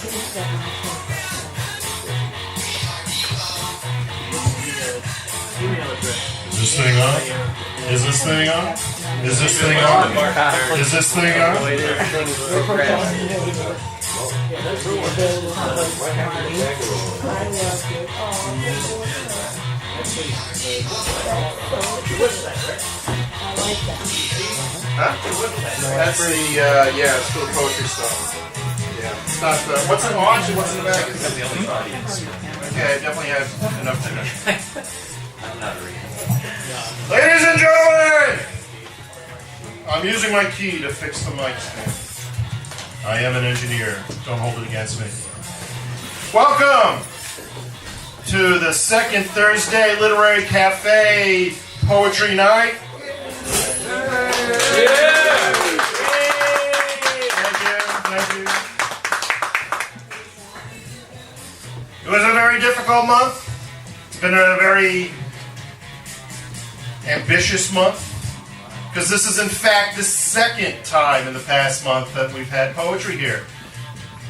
Is this thing on? Is this thing on? Is this thing on? Is this thing on? Huh? That's the, it's for the poetry stuff. Yeah. It's not the, what's in the launch and what's in the back? Okay, I definitely have enough to know. I'm not reading. Ladies and gentlemen! I'm using my key to fix the mic stand. I am an engineer. Don't hold it against me. Welcome to the second Thursday Literary Cafe Poetry Night. Thank you. It was a very difficult month. It's been a very ambitious month, because this is in fact the second time in the past month that we've had poetry here.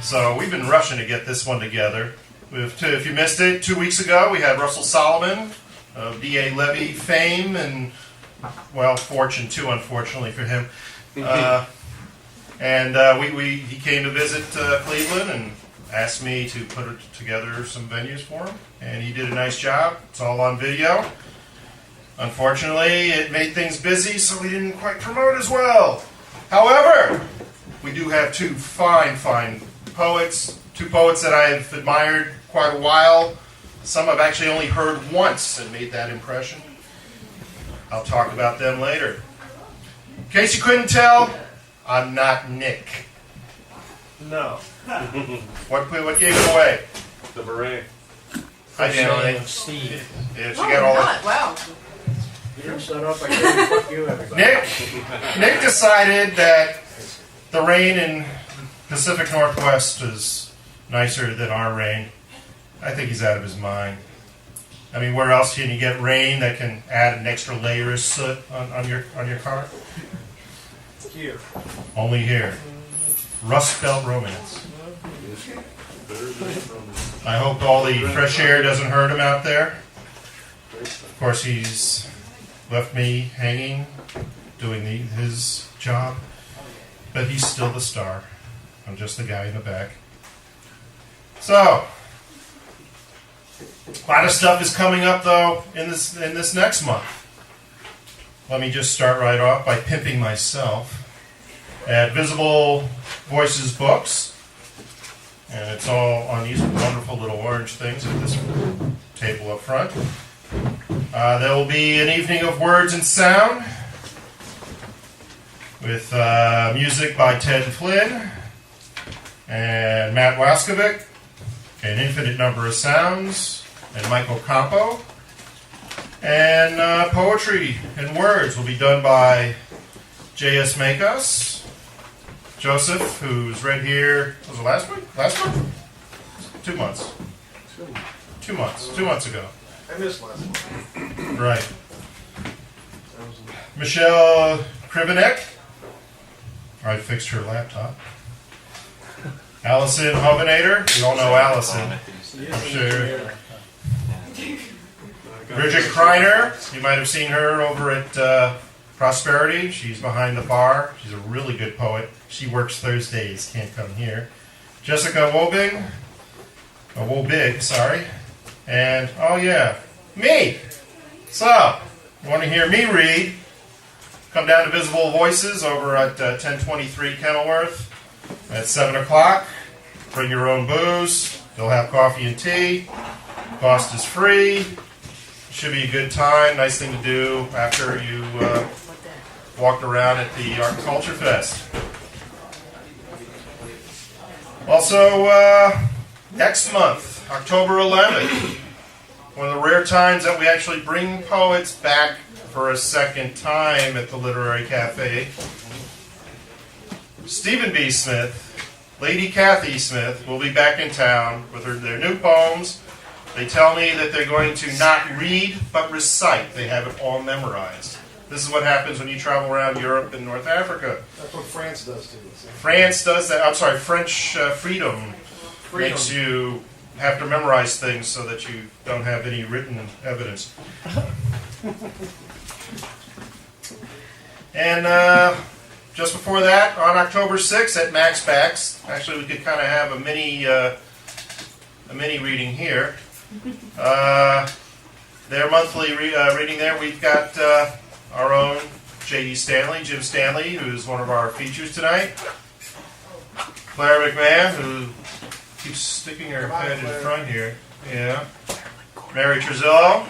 So we've been rushing to get this one together. If you missed it, 2 weeks ago we had Russell Solomon of D.A. Levy fame and, well, fortune too, unfortunately for him. He came to visit Cleveland and asked me to put together some venues for him, and he did a nice job. It's all on video. Unfortunately, it made things busy, so we didn't quite promote as well. However, we do have two fine poets, two poets that I've admired quite a while. Some I've actually only heard once and made that impression. I'll talk about them later. In case you couldn't tell, I'm not Nick. No. What gave it away? The beret. Hi, Shelley. Steve. Yeah, she got all that. Wow. You shut up, I can't fuck you, everybody. Nick decided that the rain in Pacific Northwest is nicer than our rain. I think he's out of his mind. I mean, where else can you get rain that can add an extra layer of soot on your car? Here. Only here. Rust Belt Romance. I hope all the fresh air doesn't hurt him out there. Of course, he's left me hanging, doing his job, but he's still the star. I'm just the guy in the back. So, a lot of stuff is coming up though in this next month. Let me just start right off by pimping myself at Visible Voices Books, and it's all on these wonderful little orange things at this table up front. There will be an evening of words and sound with music by Ted Flynn and Matt Waskovic, an infinite number of sounds, and Michael Campo. And poetry and words will be done by J.S. Makos, Joseph, who's right here. Was it last week? Last month? 2 months. 2 months. 2 months ago. I missed last one. Right. Michelle Krivenek. I fixed her laptop. Allison Hovenator. We all know Allison. I'm sure. Bridget Kreiner. You might have seen her over at Prosperity. She's behind the bar. She's a really good poet. She works Thursdays. Can't come here. Jessica Wobig. Sorry. And, oh yeah, me! So, you want to hear me read? Come down to Visible Voices over at 1023 Kenilworth at 7 o'clock. Bring your own booze. They'll have coffee and tea. Cost is free. Should be a good time. Nice thing to do after you walked around at the Art and Culture Fest. Also, next month, October 11th, one of the rare times that we actually bring poets back for a second time at the Literary Cafe. Stephen B. Smith, Lady Kathy Smith, will be back in town with their new poems. They tell me that they're going to not read, but recite. They have it all memorized. This is what happens when you travel around Europe and North Africa. That's what France does too. France does that. I'm sorry, French Freedom makes you have to memorize things so that you don't have any written evidence. And just before that, on October 6th at Max Backs, actually we could kind of have a mini reading here. Their monthly reading there, we've got our own J.D. Stanley, Jim Stanley, who's one of our features tonight. Claire McMahon, who keeps sticking her head in front here. Yeah. Mary Trezillo,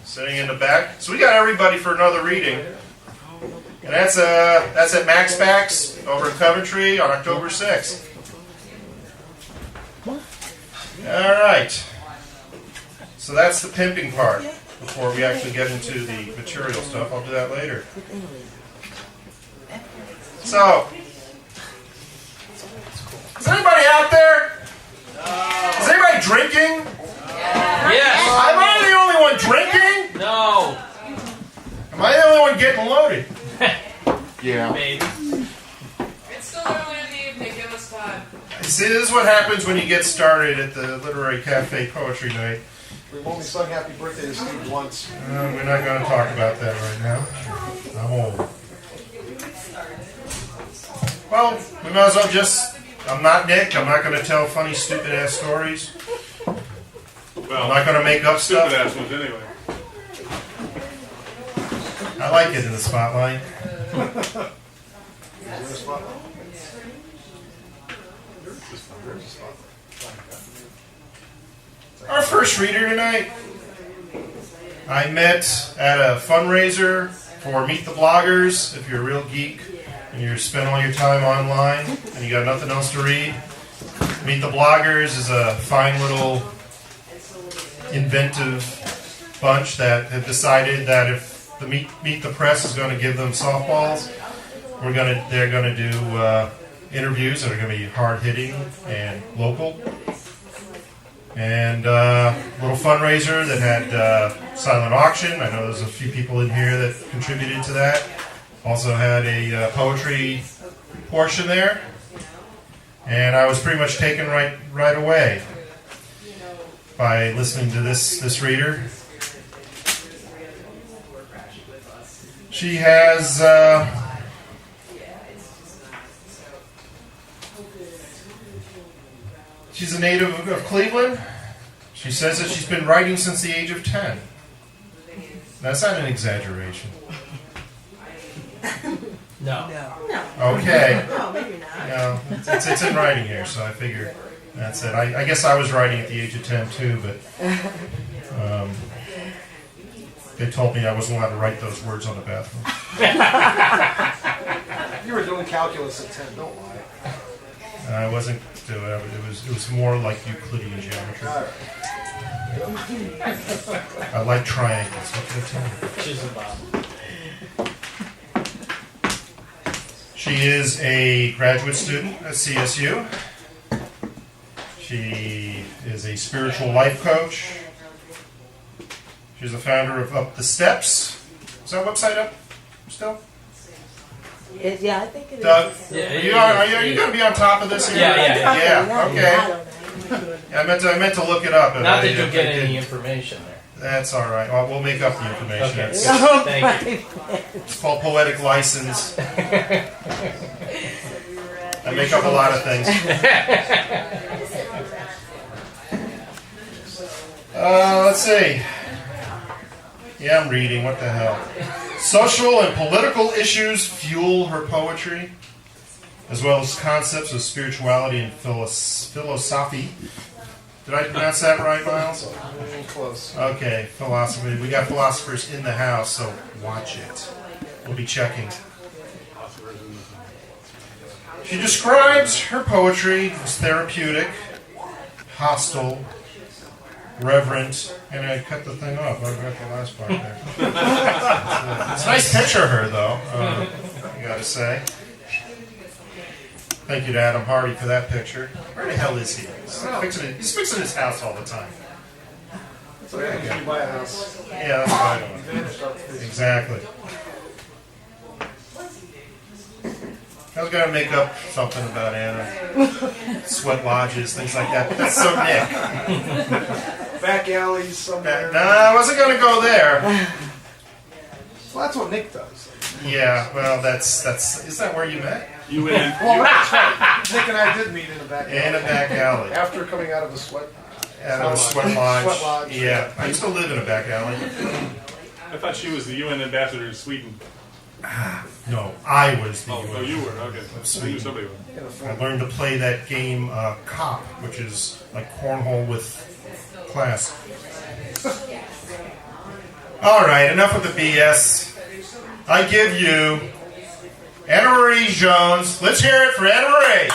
sitting in the back. So we got everybody for another reading. And that's at Max Backs over in Coventry on October 6th. All right. So that's the pimping part before we actually get into the material stuff. I'll do that later. So, is anybody out there? Is anybody drinking? Yes. Am I the only one drinking? No. Am I the only one getting loaded? Yeah. Maybe. It's still early in the evening, give us time. See, this is what happens when you get started at the Literary Cafe Poetry Night. We've only sung happy birthday to Steve once. We're not going to talk about that right now. I'm old. Well, we might as well just... I'm not Nick. I'm not going to tell funny, stupid-ass stories. I'm not going to make up stuff. Stupid ass ones anyway. I like it in the spotlight. Our first reader tonight, I met at a fundraiser for Meet the Bloggers. If you're a real geek and you spend all your time online and you got nothing else to read, Meet the Bloggers is a fine little inventive bunch that have decided that if the Meet the Press is going to give them softballs, they're going to do interviews that are going to be hard-hitting and local. And little fundraiser that had silent auction. I know there's a few people in here that contributed to that. Also had a poetry portion there. And I was pretty much taken right away by listening to this reader. She has she's a native of Cleveland. She says that she's been writing since the age of 10. That's not an exaggeration. No. Okay. No, maybe not. No, it's in writing here, so I figure that's it. I guess I was writing at the age of 10 too, but they told me I wasn't allowed to write those words on the bathroom. You were doing calculus at 10, don't lie. I wasn't doing it. It was more like Euclidean geometry. I like triangles. What can I tell you? She's a Bob. She is a graduate student at CSU. She is a spiritual life coach. She's the founder of Up the Steps. Is that website up still? Yeah, I think it is. Doug, Yeah, are you going to be on top of this? Here? Yeah. Yeah, okay. I meant to look it up. Not that you'll get any information there. That's all right. We'll make up the information. Okay. It's, Thank you. it's called poetic license. I make up a lot of things. Let's see. Yeah, I'm reading. What the hell? Social and political issues fuel her poetry, as well as concepts of spirituality and philosophy. Did I pronounce that right, Miles? Close. Okay, philosophy. We got philosophers in the house, so watch it. We'll be checking. She describes her poetry as therapeutic, hostile, reverent, and I cut the thing off. I got the last part there. It's a nice picture of her, though, I gotta say. Thank you to Adam Hardy for that picture. Where the hell is he? He's fixing his house all the time. That's okay, because you buy a house. Yeah, that's what I do. Exactly. I was gonna make up something about Anna, sweat lodges, things like that. But that's so Nick. Back alleys somewhere. Nah, I wasn't gonna go there. Well, that's what Nick does. Yeah, well, that's. Is that where you met? You went Well, that's right. Nick and I did meet in a back alley. In a back alley. After coming out of a sweat. At a sweat lodge. Sweat lodge. Yeah, I used to live in a back alley. I thought she was the UN ambassador to Sweden. No, I was the. Oh, you were. Okay. I knew somebody was. I learned to play that game, Cop, which is like cornhole with class. All right, enough of the BS. I give you Annamarie Jones. Let's hear it for Annamarie.